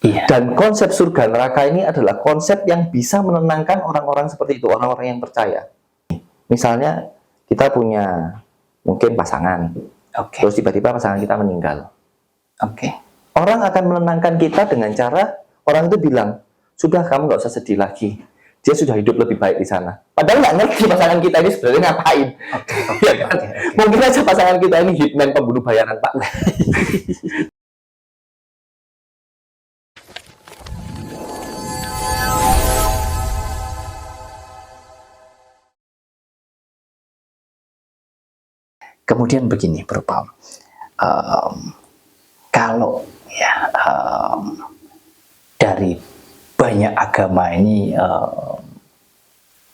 Iya. Dan konsep surga neraka ini adalah konsep yang bisa menenangkan orang-orang seperti itu, orang-orang yang percaya. Misalnya kita punya mungkin pasangan, terus tiba-tiba pasangan kita meninggal. Orang akan menenangkan kita dengan cara orang itu bilang, sudah kamu nggak usah sedih lagi, dia sudah hidup lebih baik di sana. Padahal nggak ngerti pasangan kita ini sebenarnya ngapain. Mungkin aja pasangan kita ini hitman, pembunuh bayaran, Pak. Kemudian begini, Bro Paul, kalau ya dari banyak agama ini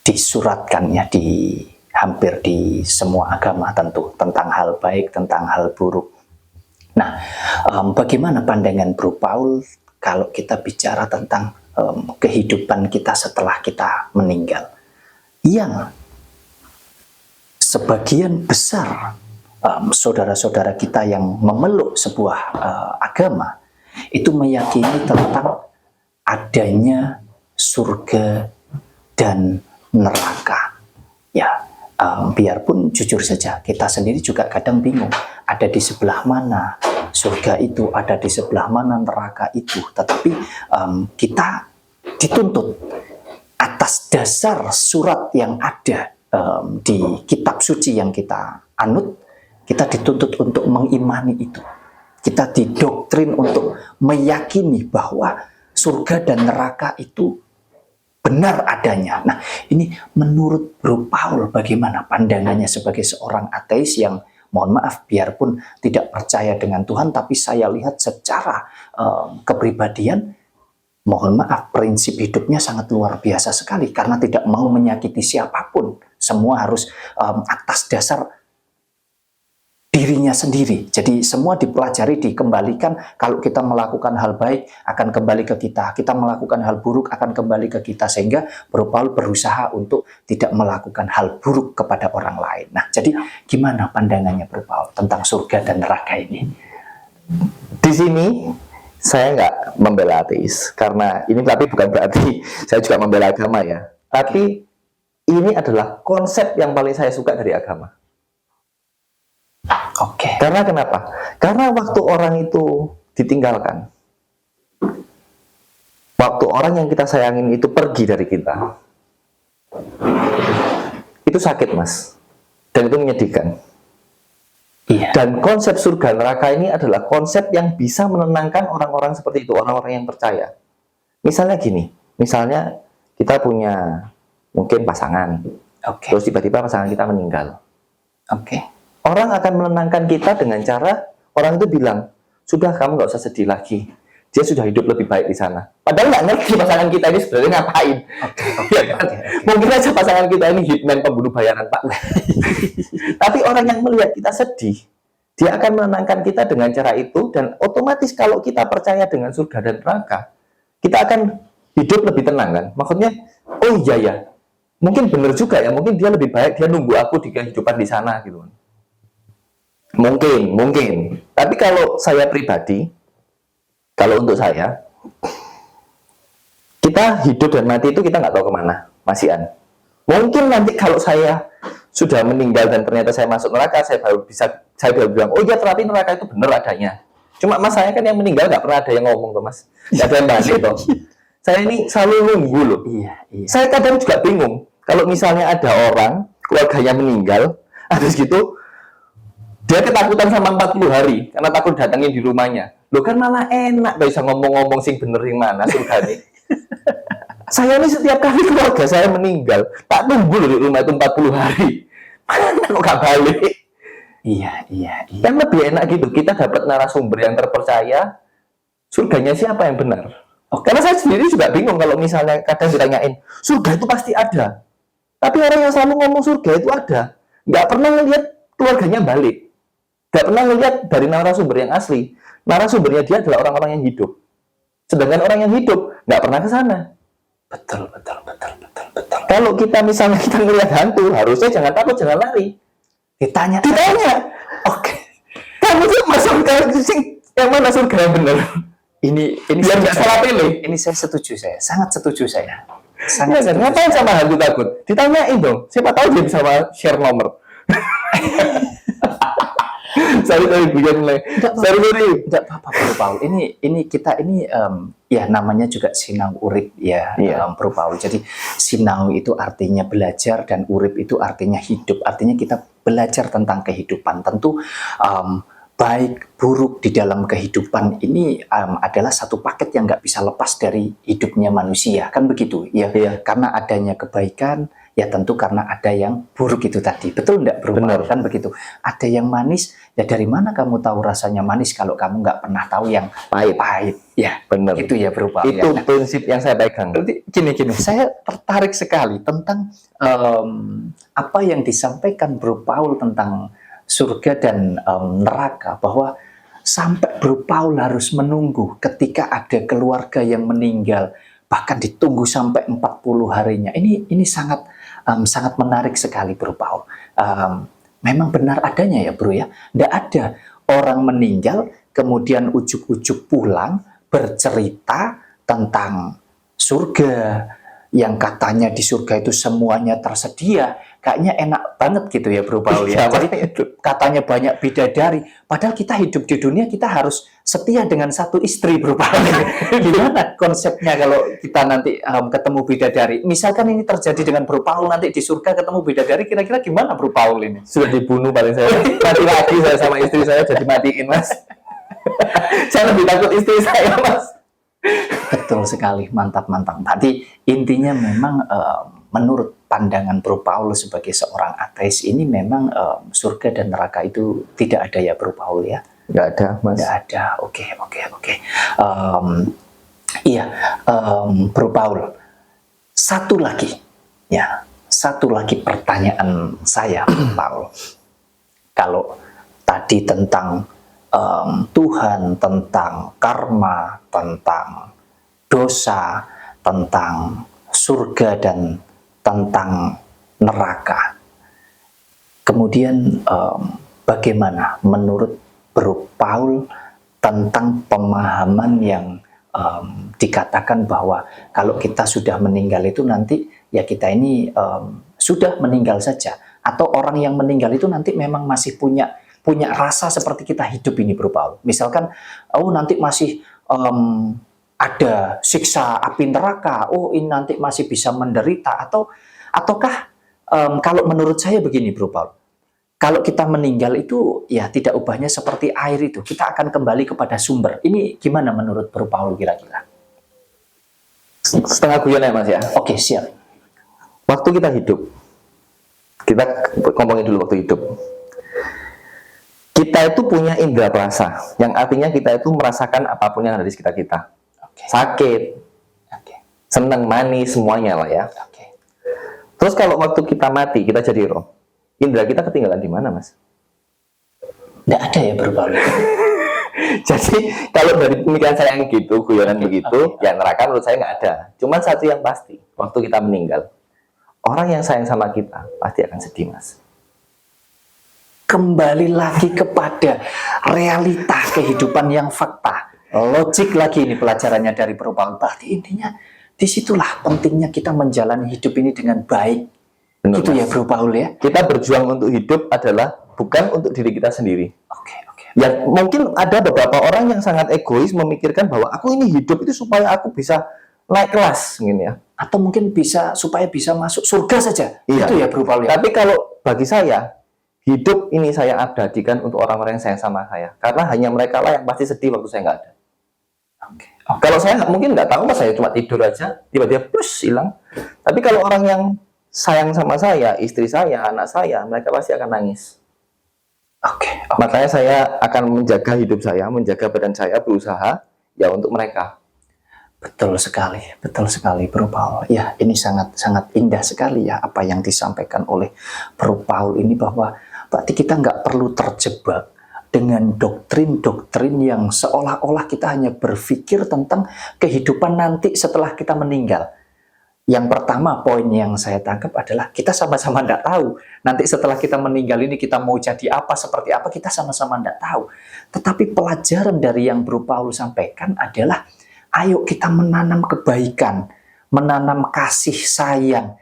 disuratkan ya di hampir di semua agama tentu tentang hal baik, tentang hal buruk. Nah, bagaimana pandangan Bro Paul kalau kita bicara tentang kehidupan kita setelah kita meninggal, yang sebagian besar saudara-saudara kita yang memeluk sebuah agama itu meyakini tentang adanya surga dan neraka. Ya, biarpun jujur saja kita sendiri juga kadang bingung, ada di sebelah mana surga itu, ada di sebelah mana neraka itu. Tetapi kita dituntut atas dasar surat yang ada di kitab suci yang kita anut, kita dituntut untuk mengimani itu. Kita didoktrin untuk meyakini bahwa surga dan neraka itu benar adanya. Nah, ini menurut Bro Paul bagaimana pandangannya sebagai seorang ateis yang, mohon maaf, biarpun tidak percaya dengan Tuhan, tapi saya lihat secara kepribadian, mohon maaf, prinsip hidupnya sangat luar biasa sekali karena tidak mau menyakiti siapapun. Semua harus atas dasar dirinya sendiri. Jadi semua dipelajari, dikembalikan. Kalau kita melakukan hal baik akan kembali ke kita. Kita melakukan hal buruk akan kembali ke kita. Sehingga Bro Paul berusaha untuk tidak melakukan hal buruk kepada orang lain. Nah, jadi gimana pandangannya Bro Paul tentang surga dan neraka ini? Di sini saya nggak membela ateis, karena ini tapi bukan berarti saya juga membela agama ya. Tapi ini adalah konsep yang paling saya suka dari agama. Karena kenapa? Karena waktu orang itu ditinggalkan, waktu orang yang kita sayangin itu pergi dari kita, itu sakit, Mas, dan itu menyedihkan. Iya. Dan konsep surga neraka ini adalah konsep yang bisa menenangkan orang-orang seperti itu, orang-orang yang percaya. Misalnya gini, misalnya kita punya mungkin pasangan, terus tiba-tiba pasangan kita meninggal. Orang akan menenangkan kita dengan cara orang itu bilang, sudah kamu nggak usah sedih lagi, dia sudah hidup lebih baik di sana. Padahal nggak ngerti pasangan kita ini sebenarnya ngapain. Mungkin aja pasangan kita ini hitman, pembunuh bayaran, Pak. Tapi orang yang melihat kita sedih, dia akan menenangkan kita dengan cara itu, dan otomatis kalau kita percaya dengan surga dan neraka, kita akan hidup lebih tenang, kan? Maksudnya, oh iya ya, mungkin benar juga ya, mungkin dia lebih baik, dia nunggu aku di kehidupan di sana, gitu. Mungkin. Tapi kalau saya pribadi, kalau untuk saya, kita hidup dan mati itu kita nggak tahu kemana, Mas Ian. Mungkin nanti kalau saya sudah meninggal dan ternyata saya masuk neraka, saya baru bilang, oh iya, terapi neraka itu benar adanya. Cuma Mas, saya kan yang meninggal nggak pernah ada yang ngomong tuh, Mas. Nggak ada yang bahas itu. Saya ini selalu nunggu loh. Iya. Saya kadang juga bingung, kalau misalnya ada orang, keluarganya meninggal, habis gitu, dia ketakutan sama 40 hari, karena takut datangin di rumahnya. Loh kan malah enak, bisa ngomong-ngomong sing bener yang mana surga nih. Saya ini setiap kali keluarga saya meninggal, tak tunggu loh di rumah itu 40 hari. Mana kok gak balik? Iya. Yang lebih enak gitu, kita dapat narasumber yang terpercaya, surganya siapa yang benar. Karena saya sendiri juga bingung kalau misalnya kadang ditanyain, surga itu pasti ada. Tapi orang yang selalu ngomong surga itu ada, nggak pernah ngelihat keluarganya balik. Nggak pernah ngelihat dari narasumber yang asli. Narasumbernya dia adalah orang-orang yang hidup. Sedangkan orang yang hidup nggak pernah ke sana. Betul. Kalau kita misalnya kita ngelihat hantu, harusnya jangan takut, jangan lari. Ditanya. Kamu tuh masuk ke yang mana surga yang benar? ini Biar nggak salah pilih. Ini saya setuju, saya sangat setuju saya. Iya Sangat kan? setuju. Ngapain sama hantu takut? Ditanyain dong. Siapa tahu dia bisa share nomor. Sorry bikin mulai. Sorry. Tidak apa-apa Bro Paul. Ini kita ya namanya juga sinau urip ya, Iya. Bro Paul. Jadi sinau itu artinya belajar dan urip itu artinya hidup. Artinya kita belajar tentang kehidupan. Tentu baik buruk di dalam kehidupan ini adalah satu paket yang nggak bisa lepas dari hidupnya manusia, kan begitu ya? Iya. Karena adanya kebaikan, ya tentu karena ada yang buruk itu tadi. Betul nggak Bro Benar. Paul? Kan begitu. Ada yang manis, ya dari mana kamu tahu rasanya manis kalau kamu nggak pernah tahu yang pahit? Ya, Benar. itu ya Bro Paul. Itu Ya. Nah, prinsip yang saya pegang. berarti gini, saya tertarik sekali tentang apa yang disampaikan Bro Paul tentang surga dan neraka, bahwa sampai Bro Paul harus menunggu ketika ada keluarga yang meninggal, bahkan ditunggu sampai 40 harinya. Ini sangat sangat menarik sekali Bro Paul. Memang benar adanya ya Bro ya. Tidak ada orang meninggal kemudian ujuk-ujuk pulang bercerita tentang surga, yang katanya di surga itu semuanya tersedia. Kayaknya enak banget gitu ya Bro Paul ya. Jadi katanya banyak bidadari, padahal kita hidup di dunia kita harus setia dengan satu istri Bro Paul. Gimana konsepnya kalau kita nanti ketemu bidadari? Misalkan ini terjadi dengan Bro Paul, nanti di surga ketemu bidadari, kira-kira gimana Bro Paul ini? Sudah dibunuh paling saya. Mati lagi saya sama istri saya jadi matiin Mas. Saya lebih takut istri saya Mas. Betul sekali, mantap. Berarti intinya memang menurut pandangan Bro Paul sebagai seorang ateis ini memang surga dan neraka itu tidak ada ya Bro Paul ya? Nggak ada Mas. Nggak ada, oke. Iya, Bro Paul. Satu lagi pertanyaan saya, Paul. Kalau tadi tentang Tuhan, tentang karma, tentang dosa, tentang surga dan tentang neraka. Kemudian bagaimana menurut Bro Paul tentang pemahaman yang dikatakan bahwa kalau kita sudah meninggal itu nanti ya kita ini sudah meninggal saja, atau orang yang meninggal itu nanti memang masih punya rasa seperti kita hidup ini Bro Paul. Misalkan nanti masih ada siksa api neraka, ini nanti masih bisa menderita, ataukah kalau menurut saya begini Bro Paul, kalau kita meninggal itu ya tidak ubahnya seperti air itu, kita akan kembali kepada sumber. Ini gimana menurut Bro Paul kira-kira? Setengah guyon ya Mas ya. Oke, siap. Waktu kita hidup, kita ngomongin dulu waktu hidup. Kita itu punya indera perasa, yang artinya kita itu merasakan apapun yang ada di sekitar kita. Sakit, senang, manis, semuanya lah ya. Terus kalau waktu kita mati, kita jadi roh, indera kita ketinggalan di mana Mas? Nggak ada ya Bro Paul. Jadi kalau dari pemikiran saya yang gitu, guyonan begitu, ya neraka menurut saya nggak ada. Cuman satu yang pasti, waktu kita meninggal, orang yang sayang sama kita pasti akan sedih Mas. Kembali lagi kepada realita kehidupan yang fakta. Logik lagi ini pelajarannya dari Bro Paul. Berarti intinya disitulah pentingnya kita menjalani hidup ini dengan baik. Benar, Gitu Mas. ya Bro Paul ya. Kita berjuang untuk hidup adalah bukan untuk diri kita sendiri. Oke. Ya mungkin ada beberapa orang yang sangat egois memikirkan bahwa aku ini hidup itu supaya aku bisa naik kelas, gini ya. Atau mungkin supaya bisa masuk surga saja. Iya. Itu ya Bro Paul ya. Tapi kalau bagi saya, hidup ini saya abadikan untuk orang-orang yang sayang sama saya. Karena hanya mereka lah yang pasti sedih waktu saya nggak ada. Oke. Kalau saya mungkin nggak tahu, Mas, saya cuma tidur aja, tiba-tiba plus hilang. Tapi kalau orang yang sayang sama saya, istri saya, anak saya, mereka pasti akan nangis. Oke. Makanya saya akan menjaga hidup saya, menjaga badan saya, berusaha ya untuk mereka. Betul sekali Bro Paul. Ya, ini sangat indah sekali ya apa yang disampaikan oleh Bro Paul ini, bahwa berarti kita nggak perlu terjebak dengan doktrin-doktrin yang seolah-olah kita hanya berpikir tentang kehidupan nanti setelah kita meninggal. Yang pertama, poin yang saya tangkap adalah kita sama-sama tidak tahu. Nanti setelah kita meninggal ini kita mau jadi apa, seperti apa, kita sama-sama tidak tahu. Tetapi pelajaran dari yang Bro Paul sampaikan adalah, ayo kita menanam kebaikan, menanam kasih sayang.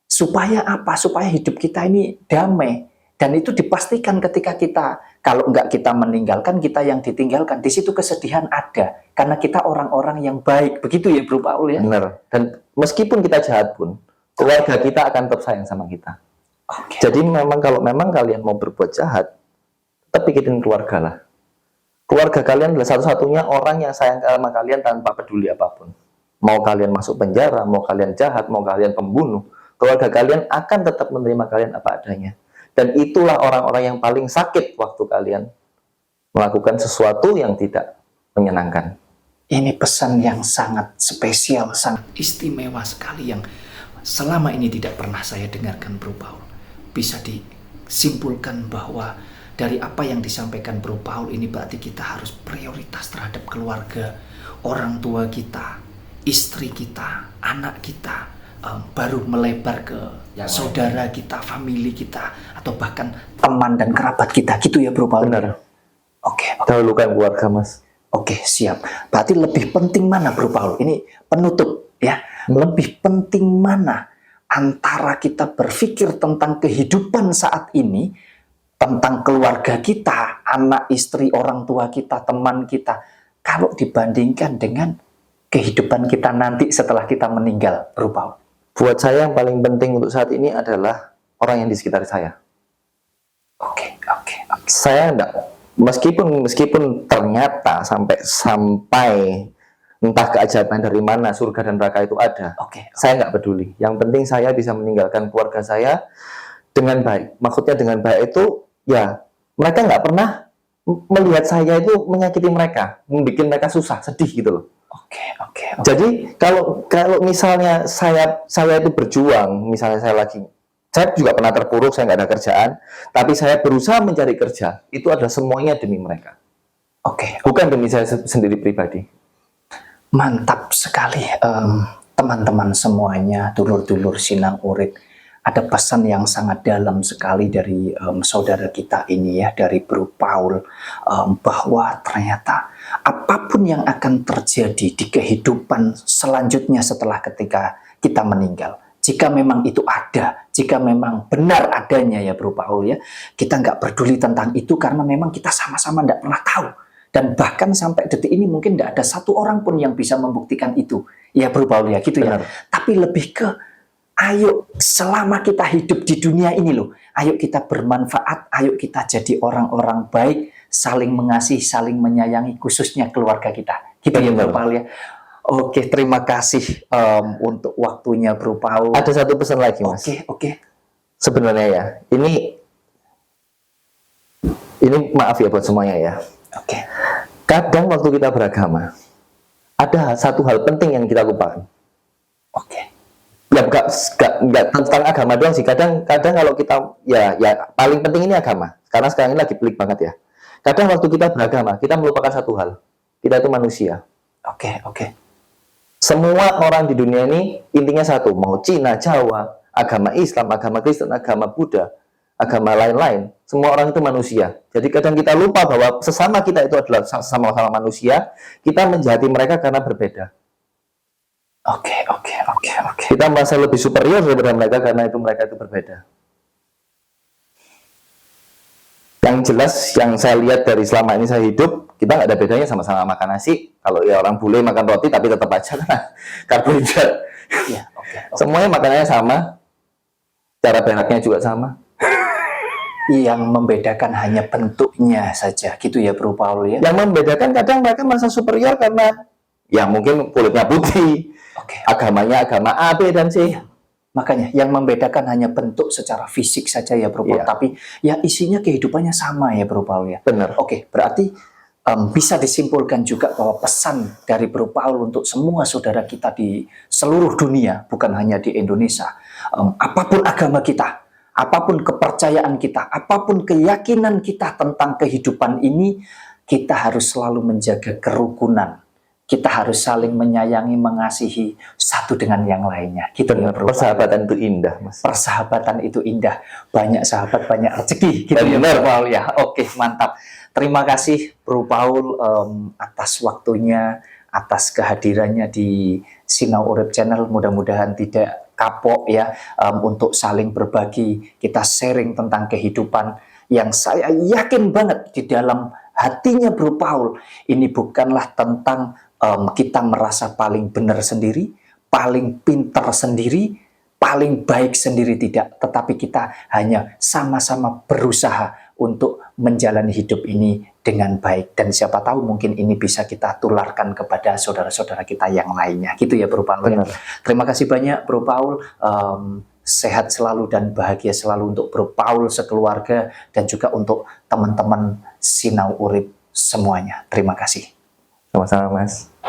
Supaya apa? Supaya hidup kita ini damai. Dan itu dipastikan ketika kita, kalau enggak kita meninggalkan, kita yang ditinggalkan. Di situ kesedihan ada. Karena kita orang-orang yang baik. Begitu ya Bro Paul ya? Benar. Dan meskipun kita jahat pun, keluarga kita akan tetap sayang sama kita. Jadi memang kalau memang kalian mau berbuat jahat, tetap pikirin keluarga lah. Keluarga kalian adalah satu-satunya orang yang sayang sama kalian tanpa peduli apapun. Mau kalian masuk penjara, mau kalian jahat, mau kalian pembunuh, keluarga kalian akan tetap menerima kalian apa adanya. Dan itulah orang-orang yang paling sakit waktu kalian melakukan sesuatu yang tidak menyenangkan. Ini pesan yang sangat spesial, sangat istimewa sekali yang selama ini tidak pernah saya dengarkan Bro Paul. Bisa disimpulkan bahwa dari apa yang disampaikan Bro Paul ini berarti kita harus prioritas terhadap keluarga, orang tua kita, istri kita, anak kita, baru melebar ke saudara kita, famili kita, atau bahkan teman dan kerabat kita. Gitu ya Bro Paul? Benar. Oke. Dahulukan keluarga, Mas. Oke, siap. Berarti lebih penting mana Bro Paul? Ini penutup ya. Lebih penting mana antara kita berpikir tentang kehidupan saat ini, tentang keluarga kita, anak, istri, orang tua kita, teman kita, kalau dibandingkan dengan kehidupan kita nanti setelah kita meninggal, Bro Paul? Buat saya yang paling penting untuk saat ini adalah orang yang di sekitar saya. Oke. Saya enggak, meskipun ternyata sampai entah keajaiban dari mana surga dan neraka itu ada. Saya nggak peduli. Yang penting saya bisa meninggalkan keluarga saya dengan baik. Maksudnya dengan baik itu ya mereka nggak pernah melihat saya itu menyakiti mereka, membuat mereka susah, sedih gitu loh. Oke. Jadi kalau misalnya saya itu berjuang, misalnya saya juga pernah terpuruk, saya nggak ada kerjaan, tapi saya berusaha mencari kerja, itu adalah semuanya demi mereka. Bukan demi saya sendiri pribadi. Mantap sekali, teman-teman semuanya, dulur-dulur Sinang Urip. Ada pesan yang sangat dalam sekali dari saudara kita ini ya, dari Bro Paul, bahwa ternyata apapun yang akan terjadi di kehidupan selanjutnya setelah ketika kita meninggal, jika memang itu ada, jika memang benar adanya ya Bro Paul ya, kita nggak peduli tentang itu karena memang kita sama-sama nggak pernah tahu. Dan bahkan sampai detik ini mungkin tidak ada satu orang pun yang bisa membuktikan itu. Ya Bro Paul ya, gitu ya. Tapi lebih ke, ayo selama kita hidup di dunia ini loh, ayo kita bermanfaat, ayo kita jadi orang-orang baik, saling mengasihi, saling menyayangi, khususnya keluarga kita. Gitu ya Bro Paul ya. Oke, terima kasih untuk waktunya Bro Paul. Ada satu pesan lagi Mas. Oke. Sebenarnya ya, ini maaf ya buat semuanya ya. Kadang waktu kita beragama, ada satu hal penting yang kita lupakan. Ya enggak tentang agama doang sih. Kadang kalau kita ya paling penting ini agama. Karena sekarang ini lagi pelik banget ya. Kadang waktu kita beragama, kita melupakan satu hal. Kita itu manusia. Semua orang di dunia ini intinya satu, mau Cina, Jawa, agama Islam, agama Kristen, agama Buddha, agama lain-lain, semua orang itu manusia. Jadi kadang kita lupa bahwa sesama kita itu adalah sama-sama manusia, kita menjahati mereka karena berbeda. Kita merasa lebih superior daripada mereka karena mereka itu berbeda. Yang jelas, yang saya lihat dari selama ini saya hidup, kita nggak ada bedanya, sama-sama makan nasi. Kalau ya orang bule makan roti, tapi tetap aja karbohidrat. Semuanya makanannya sama, cara beraknya juga sama. Yang membedakan hanya bentuknya saja, gitu ya Bro Paul ya. Yang membedakan kadang mereka merasa superior karena ya mungkin kulitnya putih, agamanya agama A, B, dan C. Makanya yang membedakan hanya bentuk secara fisik saja ya Bro Paul, tapi ya isinya kehidupannya sama ya Bro Paul ya. Benar. Berarti bisa disimpulkan juga bahwa pesan dari Bro Paul untuk semua saudara kita di seluruh dunia, bukan hanya di Indonesia, apapun agama kita, apapun kepercayaan kita, apapun keyakinan kita tentang kehidupan ini, kita harus selalu menjaga kerukunan, kita harus saling menyayangi, mengasihi satu dengan yang lainnya. Gitu ya, Bro. Persahabatan itu indah, Mas. Persahabatan itu indah. Banyak sahabat, banyak rezeki. Gitu ya, Benar. Bro Paul ya. Oke, mantap. Terima kasih, Bro Paul, atas waktunya, atas kehadirannya di Sinau Urip Channel. Mudah-mudahan tidak kapok ya, untuk saling berbagi. Kita sharing tentang kehidupan yang saya yakin banget di dalam hatinya Bro Paul. Ini bukanlah tentang kita merasa paling benar sendiri, paling pintar sendiri, paling baik sendiri, tidak. Tetapi kita hanya sama-sama berusaha untuk menjalani hidup ini dengan baik. Dan siapa tahu mungkin ini bisa kita tularkan kepada saudara-saudara kita yang lainnya. Gitu ya Bro Paul. Benar. Terima kasih banyak Bro Paul. Sehat selalu dan bahagia selalu untuk Bro Paul sekeluarga dan juga untuk teman-teman Sinau Urip semuanya. Terima kasih. Sama-sama, Mas.